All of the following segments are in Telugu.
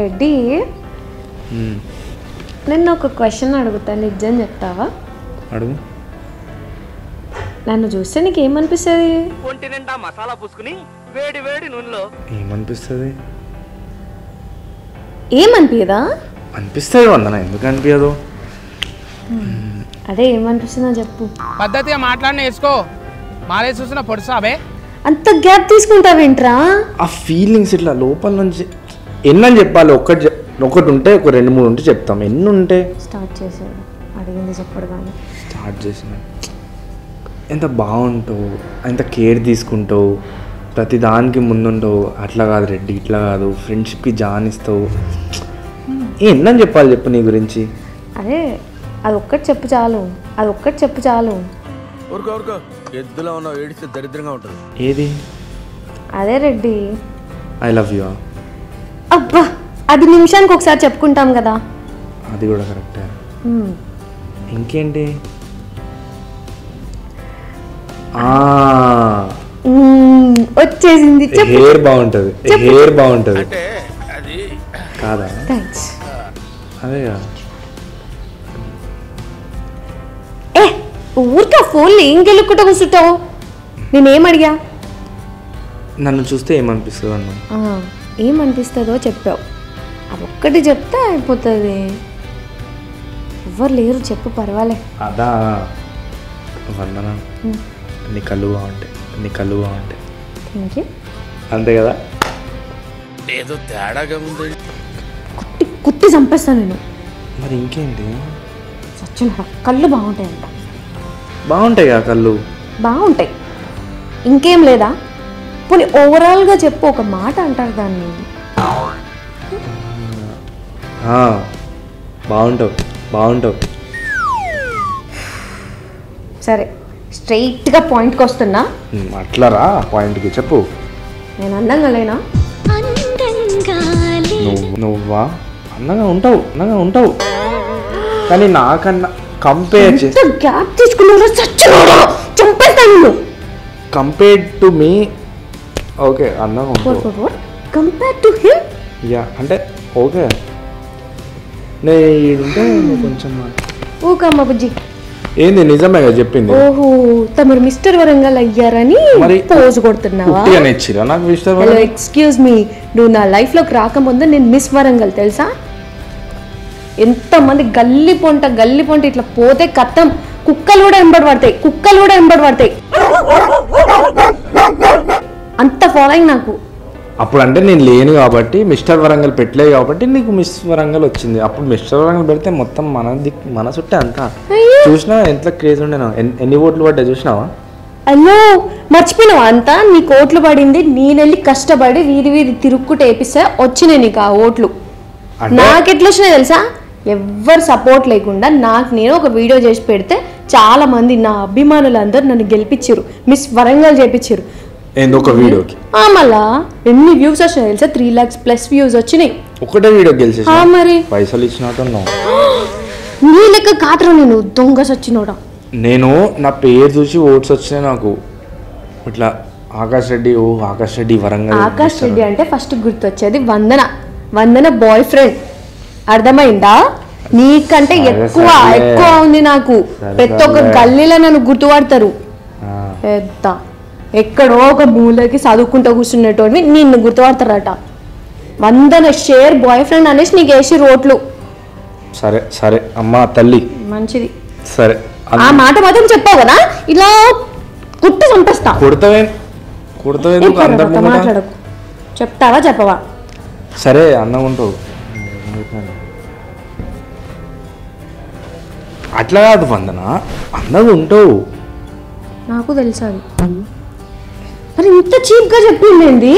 రెడ్డి నేను ఒక క్వశ్చన్ అడుగుతాను, నిజం చెప్తావా? అడుగు. నన్ను చూస్తే నీకు ఏమనిపిస్తుంది? ఒంటి నిండా మసాలా పూసుకుని వేడి వేడి నూనెలో ఏమనిపిస్తుంది? ఏమనిపించదా? అనిపిస్తుంది వందన, ఎందుకు అనిపించదు? అదే ఏమనిపిస్తుందో చెప్పు. పద్ధతిగా మాట్లాడి నేర్చుకో. మారే చూసిన పొడిసాబే. అంత గ్యాప్ తీసుకుంటావేంట్రా? ఆ ఫీలింగ్స్ ఇట్లా లోపల నుంచి ఎన్నని చెప్పాలి? ఒకటి ఉంటే ఒక 2-3 ఉంటే చెప్తాం. ఎన్ని ఉంటే స్టార్ట్ చేసాడు, అడిగింది చెప్పడు కానీ స్టార్ట్ చేసిన ఎంత బాగుంటావు, ఎంత కేర్ తీసుకుంటావు, ప్రతి దానికి ముందుంటావు. అట్లా కాదు రెడ్డి, ఇట్లా కాదు, ఫ్రెండ్షిప్కి జాన్ ఇస్తావు. ఎన్నని చెప్పాలి చెప్పు నీ గురించి? అదే అదొక్కటి చెప్పు చాలు, అదొక్కటి చెప్పు చాలు. ఊరుకో ఎద్దులో ఉన్నావు, ఏడిస్తే దరిద్రంగా ఉంటుంది. ఏది? అదే రెడ్డి, ఐ లవ్ యూ. అబ్బా, అది నిమిషానికి ఒకసారి చెప్పుకుంటాం కదా. అది కూడా కరెక్టే. ఇంకేంటి? వచ్చేసింది. హెయిర్ బాగుంటది, హెయిర్ బాగుంటది అంటే అది కాదా? థ్యాంక్స్. అదే ఊరికే ఫోన్లో ఏం గెలుక్కుంటా కూర్చుంటావు? నేనేం అడిగా? నన్ను చూస్తే ఏమనిపిస్తుంది అన్న? ఏమనిపిస్తుందో చెప్పావు, అదొక్కటి చెప్తే అయిపోతుంది. ఎవ్వరు లేరు, చెప్పు, పర్వాలే. అదా వందన, నీ కళ్ళు బాగుంటాయి, నీ కళ్ళు బాగుంటాయి. Thank you. అంతే కదా? ఏదో తేడాగా ఉంది. కుట్టి కుట్టి చంపేస్తాను నేను. మరి ఇంకేంటి? సచ్చిన కళ్ళు బాగుంటాయంట. బాగుంటాయి కదా కళ్ళు? బాగుంటాయి. ఇంకేం లేదా? పోనీ ఓవరాల్గా చెప్పు, ఒక మాట అంటారు దాన్ని. బాగుంటావు, బాగుంటావు. సరే, స్ట్రైట్గా పాయింట్కి వస్తున్నా. అట్లారా పాయింట్కి చెప్పు. నేను అందంగా లేనా? నువ్వా? అందంగా ఉంటావు, అందంగా ఉంటావు, కానీ నాకన్నా కంపేర్ చేసి గ్యాప్ తీసుకున్నాడు, చంపేస్తాను. కంపేర్డ్ టు మీ ఓకే అందంగా ఉంటావు. Compare to him? యా, అంటే ఓకే. నేనుంటే కొంచెం ఊకమ్మ బుజ్జి. ఏంది నిజమే కదా చెప్పింది? ఓహో, తమరు మిస్టర్ వరంగల్ అయ్యారని పోజు కొడుతున్నావా? నాకు మిస్టర్ హలో, ఎక్స్క్యూజ్ మీ, నువ్వు నా లైఫ్లోకి రాకముందు నేను మిస్ వరంగల్ తెలుసా? ఎంతమంది గల్లి పొంట ఇట్లా పోతే కత్తం, కుక్కలు కూడా వెంబడి పడతాయి. అంత ఫాలోయింగ్ నాకు. అప్పుడు అంటే నేను లేను కాబట్టి మిస్టర్ వరంగల్ పెట్టలేదు కాబట్టి నీకు మిస్ వరంగల్ వచ్చింది. అప్పుడు మిస్టర్ వరంగల్ పెడితే మొత్తం మన చుట్టే అంతా చూసినావా? ఎంత క్రేజ్ ఉండే. ఎన్ని ఓట్లు పడ్డా చూసినావా? అయ్యో, మర్చిపోయినావా? అంతా నీ ఓట్లు పడింది, నేనెళ్ళి కష్టపడి వీధి తిరుక్కుంటూ వేపిస్తే వచ్చినాయి నీకు ఆ ఓట్లు. నాకెట్లా వచ్చినాయి తెలుసా? ఎవ్వరు సపోర్ట్ లేకుండా నాకు నేను ఒక వీడియో చేసి పెడితే చాలా మంది నా అభిమానులందరూ నన్ను గెలిపించారు, మిస్ వరంగల్ చేపించారు. ఒక వీడియోకి మళ్ళా ఎన్ని వ్యూస్ వచ్చినాయి తెలుసా? 3 lakhs+ వ్యూస్ వచ్చినాయి. ఒకటే వీడియో గెలిచేసి మరి పైసలు ఇచ్చినట్టున్నావు. నీ లెక్క కాదురా నేను, దొంగ సచ్చినోడా. నేను నా పేరు చూసి ఓట్స్ వచ్చినాయి నాకు. ఇట్లా ఆకాష్ రెడ్డి, ఆకాష్ రెడ్డి వరంగల్. ఆకాష్ రెడ్డి అంటే ఫస్ట్ గుర్తొచ్చేది వందన బాయ్ ఫ్రెండ్. అర్థమైందా? నీకంటే ఎక్కువ ఉంది నాకు. ప్రతి ఒక్క గల్లీలో నన్ను గుర్తుపడతారు. పెద్ద ఎక్కడో ఒక మూలకి చదువుకుంటూ కూర్చున్నటువంటి నిన్ను గుర్తుపడతారట. వందన షేర్ బాయ్ ఫ్రెండ్ అనేసి నీకు వేసి రోట్లు. సరే సరే అమ్మా తల్లి, మంచిది. సరే ఆ మాట మాత్రం చెప్పావు కదా, ఇలా కుట్టి చంపేస్తా. మాట్లాడకు. చెప్తావా చెప్పవా? సరే అన్నం ఉంటావు. అట్లా కాదు వందన, అన్నగా ఉంటావు. నాకు తెలుసా అది. మరి ఇంత చీప్గా చెప్పింది,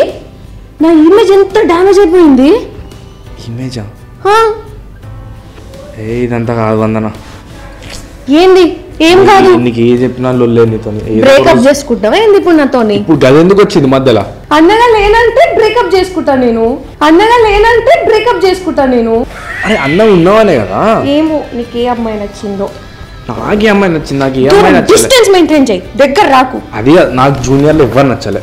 నా ఇమేజ్ ఎంత డ్యామేజ్ అయిపోయింది. ఇమేజా? ఇదంతా కాదు వందన. ఏంది? ఏం కాదు. నీకు ఏ చెప్పినా లొల్లే నీతో. బ్రేకప్ చేసుకుంటావా ఏంది ఇప్పుడు నాతో? ఇప్పుడు గది ఎందుకు వచ్చింది మధ్యలో? అన్నగా లేనంటే బ్రేకప్ చేసుకుంటా నేను. అరే అన్న ఉన్నావనే కదా. ఏమో నీకు ఏ అమ్మాయి నచ్చిందో. నాకు అమ్మాయి నచ్చింది, నాకు ఏ అమ్మాయి నచ్చలేదు. డిస్టెన్స్ మెయింటైన్ చేయి, దగ్గర రాకు. అది నాకు జూనియర్లు ఎవ్వరు నచ్చలే.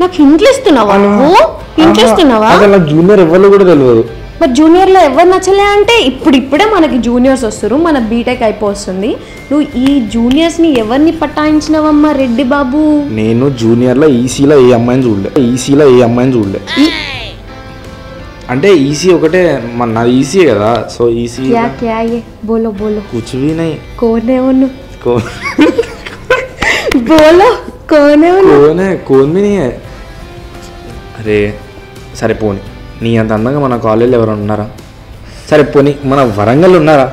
నాకు హింట్లు ఇస్తున్నావా నువ్వు? హింట్లు ఇస్తున్నావా? అసలు నాకు జూనియర్ ఎవరు కూడా తెలియదు. మరి జూనియర్ లో ఎవరు నచ్చలే అంటే ఇప్పుడే మనకి జూనియర్స్ వస్తారు, మన బీటెక్ అయిపోతుంది. నువ్వు ఈ జూనియర్స్ ని ఎవరిని పట్టాయించినవమ్మా రెడ్డి బాబు? నేను జూనియర్ లో ఈసీలో ఏ అమ్మాయిని చూడలే. అంటే ఈసీ ఒకటే నా ఈసీ కదా. సో ఈసీ क्या ये बोलो कुछ भी नहीं. कौन है उन्नु बोलो कौन है उन्नु? कौन भी नहीं है. అరే సరే పోనీ, నీ అంత అందంగా మన కాలేజీలో ఎవరైనా ఉన్నారా? సరే పోనీ మన వరంగల్ ఉన్నారా?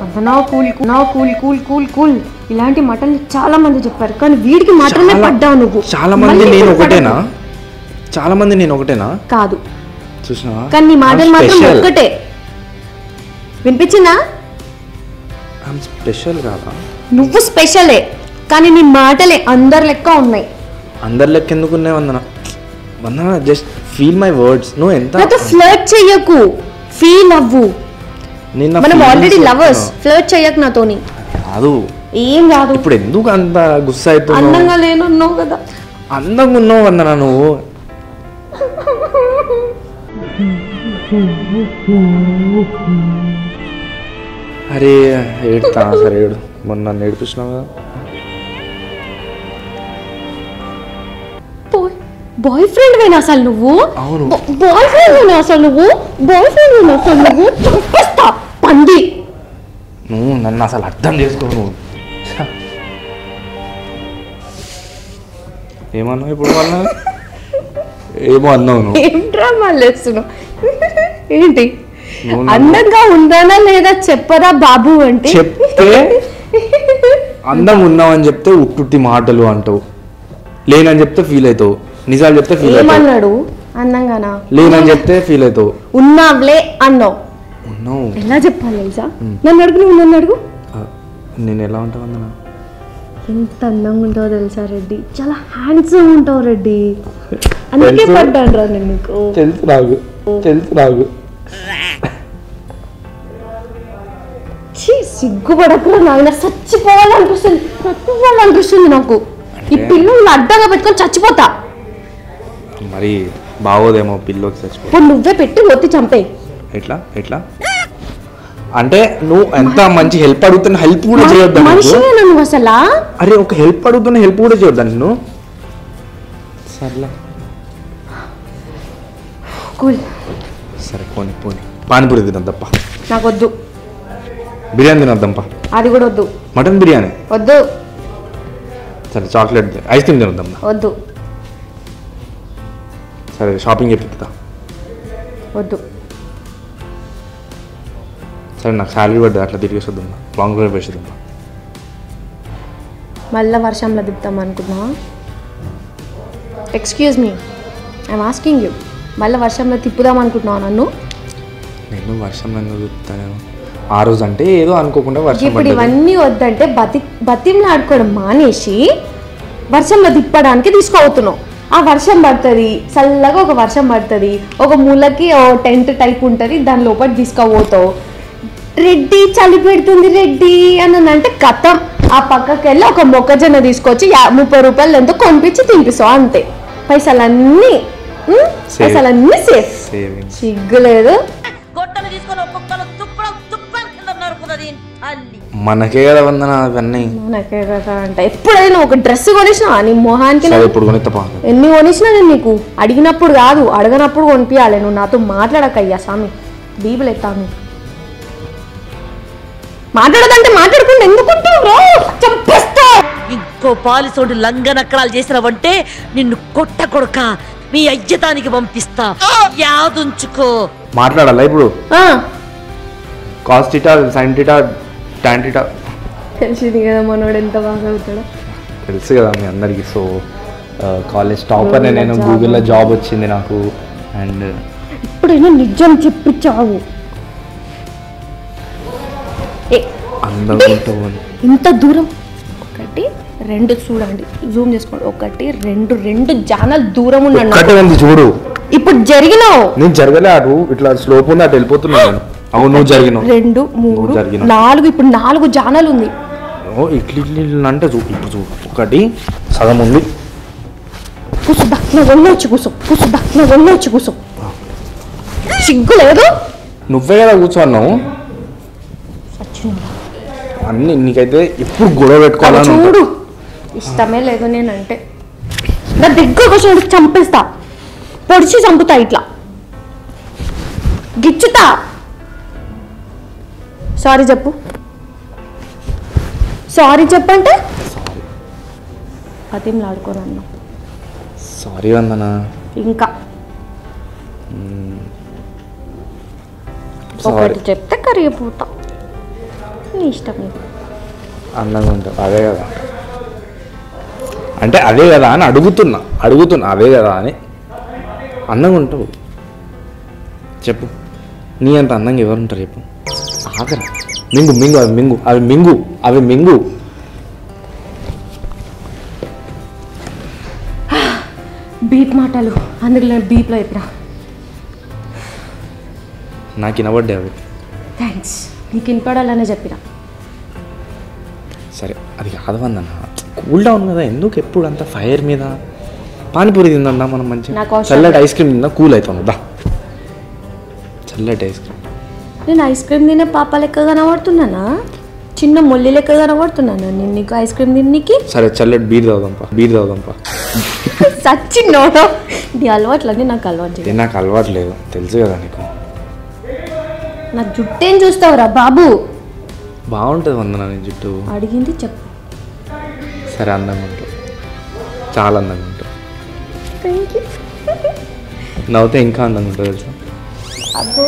కూల్ ఇలాంటి మాటలు చాలా మంది చెప్పారు, కానీ వీడికి మాత్రమే పడ్డావు నువ్వు. చాలా మంది నేను ఒకటేనా? కాదు చూసినావా? కానీ నీ మాటలు మాత్రం ఒక్కటే. వినిపించిందా? స్పెషల్ కాదా? నువ్వు స్పెషలే, కానీ నీ మాటలే అందరి లెక్క ఉన్నాయి. అందరి లెక్క ఎందుకు ఉన్నాయి Vandana? Just feel my words. నువ్వు ఎంత నాతో ఫ్లర్ట్ చెయ్యకు, ఫీల్ అవ్వు. మనం ఆల్రెడీ లవర్స్, ఫ్లర్ట్ చెయ్యకు నాతోని. కాదు, ఏం కాదు. ఇప్పుడు ఎందుకు అంత గుస్సా అవుతున్నావు? అందంగా లేనున్నావు కదా. అందంగా ఉన్నావు వందన నువ్వు. అరే ఏడుతా, సరే ఏడు. మొన్న నన్ను ఏడిపిస్తున్నావు కదా. బాయ్ ఫ్రెండ్ వేనా అసలు నువ్వు? అవును, బాయ్ ఫ్రెండ్ వేనా అసలు నువ్వు? చంపేస్తా పంది. నువ్వు నన్ను అసలు అర్థం చేసుకో. నువ్వు ఏమన్నావు ఇప్పుడు? వాళ్ళ ఏమో అన్నావు నువ్వు. ఏం డ్రామాలు వేస్తున్నావు? ఏంటి అందంగా ఉందానా లేదా చెప్పరా బాబు అంటే? చెప్తే అందం ఉన్నావని చెప్తే ఉట్టుట్టి మాటలు అంటావు, లేనని చెప్తే ఫీల్ అవుతావు, నిజాలు చెప్తే ఫీల్ అవుతావు. ఏమన్నాడు? అందంగానా? లేనని చెప్తే ఫీల్ అవుతావు. ఉన్నావులే అన్నావు. ఉన్నావు ఎలా చెప్పాలి తెలుసా? నన్ను అడుగు, నువ్వు నన్ను అడుగు. నేను ఎలా ఉంటావు అన్న? ఎంత అందంగా ఉంటావు తెలుసా రెడ్డి? చాలా హ్యాండ్సమ్ ఉంటావు రెడ్డి. అందుకే పడ్డాను రా నేను నీకు. తెలుసు నాకు. సిగ్గుపడకురా నాయన, చచ్చిపోవాలనిపిస్తుంది నాకు. ఈ పిల్లలు అడ్డంగా పెట్టుకొని చచ్చిపోతా. మరి బాగోదేమో పిల్లోకి చచ్చిపో. ఇప్పుడు నువ్వే పెట్టి ఒత్తి చంపేయి. ఎట్లా అంటే నువ్వు ఎంత మంచి హెల్ప్ అడుగుతున్నా హెల్ప్ కూడా చేయొద్దా? మనిషివేనా నువ్వు అసలా? అరే ఒక హెల్ప్ అడుగుతున్నా హెల్ప్ కూడా చేయొద్దా నిన్ను? సర్లే కూల్. సరే పోనీ పానీపూరి తినద్దప్ప. నాకు వద్దు. బిర్యానీ తినద్దప్ప. అది కూడా వద్దు. మటన్ బిర్యానీ వద్దు. సరే చాక్లెట్ ఐస్ క్రీమ్ తినద్దమ్మా. వద్దు. సరే షాపింగ్ చెప్తా. వద్దు. సరే నాకు శాలరీ పడ్డది, అట్లా తిరిగేసి వద్దమ్మా, లాంగ్ డ్రైవ్ వేసేద్దమ్మా. మళ్ళీ వర్షంలో దిగుతాం అనుకున్నా? Excuse me, I'm asking you. మళ్ళీ వర్షంలో తిప్పుదాం అనుకుంటున్నావు నన్ను? నేను వర్షంలో ఎందుకు తిప్పుతాను? ఆ రోజు అంటే ఏదో అనుకోకుండా వర్షం. ఇప్పుడు ఇవన్నీ వద్దంటే బతిమలాడుకోవడం మానేసి వర్షంలో తిప్పడానికి తీసుకోవుతున్నావు. ఆ వర్షం పడుతుంది, చల్లగా ఒక వర్షం పడుతుంది, ఒక మూలకి ఓ టెంట్ టైప్ ఉంటుంది, దాని లోపల తీసుకోపోతావు. రెడ్డి చలి పెడుతుంది రెడ్డి అని అంటే కథం. ఆ పక్కకి వెళ్ళి ఒక మొక్కజొన్న తీసుకొచ్చి 30 రూపాయలు ఎంతో కొనిపించి తినిపిస్తావు అంతే. పైసలన్నీ సేఫ్. సిగ్గులేదు. మనకే కదా వందన అవన్నీ. మనకే కదా అంటే ఎప్పుడైనా ఒక డ్రెస్ కొనిసినా నీ మొహానికి? ఇప్పుడు ఎన్ని కొనిసినా నేను నీకు అడిగినప్పుడు కాదు, అడగనప్పుడు కొనిపించాలి. నువ్వు నాతో మాట్లాడకయ్యా స్వామి, బీబులు ఎత్తాను. మాట్లాడదంటే మాట్లాడుకుంటూ ఎందుకుంటావు? చంపేస్తా. ఇంకో పాలిసోడు లంగనక్కడాలు చేసినావంటే నిన్ను కొట్ట కొడక మీ అయ్యతానికి పంపిస్తా, యాదుంచుకో. మాట్లాడాలా ఇప్పుడు? Cos theta, sine theta, tan theta తెలిసింది కదా మనోడు ఎంత బాగా అవుతాడో. తెలుసు కదా మీ అందరికి. సో కాలేజ్ టాపర్ నేను, గూగుల్లో జాబ్ వచ్చింది నాకు. అండ్ ఇప్పుడైనా నిజం చెప్పించావు. ఇంత దూరం 1 2 చూడండి, జూమ్ చేసుకోండి. 1 2 జానల్ దూరం ఉన్నాడు చూడు. ఇప్పుడు జరిగినావు. నేను జరగలే, అటు ఇట్లా స్లోప్ ఉంది, అటు వెళ్ళిపోతున్నాను. అవును నువ్వు జరిగినావు. 2 3 4 ఇప్పుడు 4 జానల్ ఉంది. ఇట్లా అంటే చూడు, ఇప్పుడు చూడు. 1 సగం ఉంది, కూసుదా నా ఒళ్ళు వచ్చి కూర్చో కూసుదా నా ఒళ్ళు వచ్చి కూర్చో సిగ్గు లేదు నువ్వే కదా కూర్చోన్నావు అన్ని నీకైతే ఎప్పుడు గొడవ పెట్టుకోవాలని చూడు ఇష్టమే లేదు నేనంటే నా దగ్గర కూర్చొని చంపేస్తా పొడిచి చంపుతా ఇట్లా గిచ్చుతా సారీ చెప్పు సారీ చెప్పంటే అతిలాడుకోనన్నా సారీ వందనా ఇంకా ఒకటి చెప్తే కరిగిపోతా నీ ఇష్టం అందంగా ఉంటావు అదే కదా అంటే అదే కదా అని అడుగుతున్నా అదే కదా అని అందంగా ఉంటావు చెప్పు నీ అంత అందంగా ఎవరు ఉంటారు చెప్పు ఆఖరి మింగు అవి మింగు బీప్ మాటలు అందుకు నేను బీప్లో చెప్పిన నాకు వినబడ్డాయి అవి థ్యాంక్స్ నీకు వినపడాలనే చెప్పిన సరే అది కాదు వందన్న కూల్ డౌన్ కదా ఎందుకు ఎప్పుడు అంత ఫైర్ మీద పానీపూరి తిందా మనం మంచిగా నాకు అవసరం చల్లటి ఐస్ క్రీమ్ తిందా కూల్ అవుతుంది దా చల్లటి ఐస్ క్రీమ్ నేను ఐస్ క్రీమ్ తినే పాప లెక్క కనబడుతున్నానా చిన్న మొల్లి లెక్క కనబడుతున్నానా నేను నీకు ఐస్ క్రీమ్ తిన్నికి సరే చల్లటి బీర్ తాగుదాంపా సచ్చిన్నోడు నీ అలవాట్లన్నీ నాకు అలవాటు ఇది నాకు అలవాటు లేదు తెలుసు కదా నీకు నా జుట్టేం చూస్తావురా బాబు బాగుంటుంది వందన నీ జుట్టు అడిగింది చెప్పు సరే అందంగా ఉంటావు చాలా అందంగా ఉంటావు థ్యాంక్ యూ నవ్వుతే ఇంకా అందంగా ఉంటుంది తెలుసా అబ్బో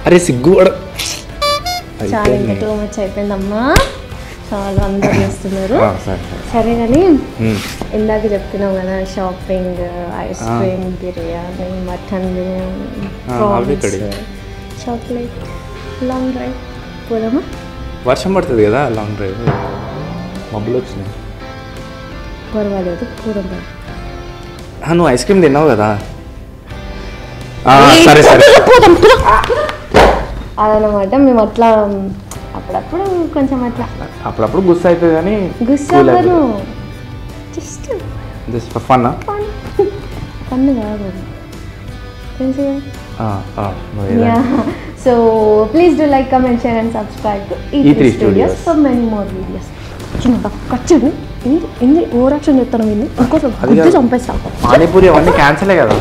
అరే సిగ్గు కూడా చాలా ఇంకా టూ మచ్ అయిపోయిందమ్మా చాలా అందరు చేస్తున్నారు సరే సరే కానీ ఇందాక చెప్తున్నావు కదా shopping ice cream biryani mutton biryani chocolate long drive పోదామా వర్షం పడుతుంది కదా లాంగ్ డ్రైవ్ మబ్బులు వచ్చినాయి పర్వాలేదు పోదాం నువ్వు ఐస్ క్రీమ్ తిన్నావు కదా సరే పోదాం అదనమాట మేము అట్లా అప్పుడప్పుడు కొంచెం అట్లా అప్పుడప్పుడు గుస్సు అవుతుంది కానీ గుస్సాను జస్ట్ జస్ట్ ఫన్ ఫన్ కాదు తెలుసు so please do like comment share and subscribe to E3 Studios for many more videos చిన్న ఖర్చు ఎన్ని ఓవర్ యాక్షన్ చెప్తాను ఇంకోసం చంపేస్తా పానీపూరి అవన్నీ క్యాన్సలే కదా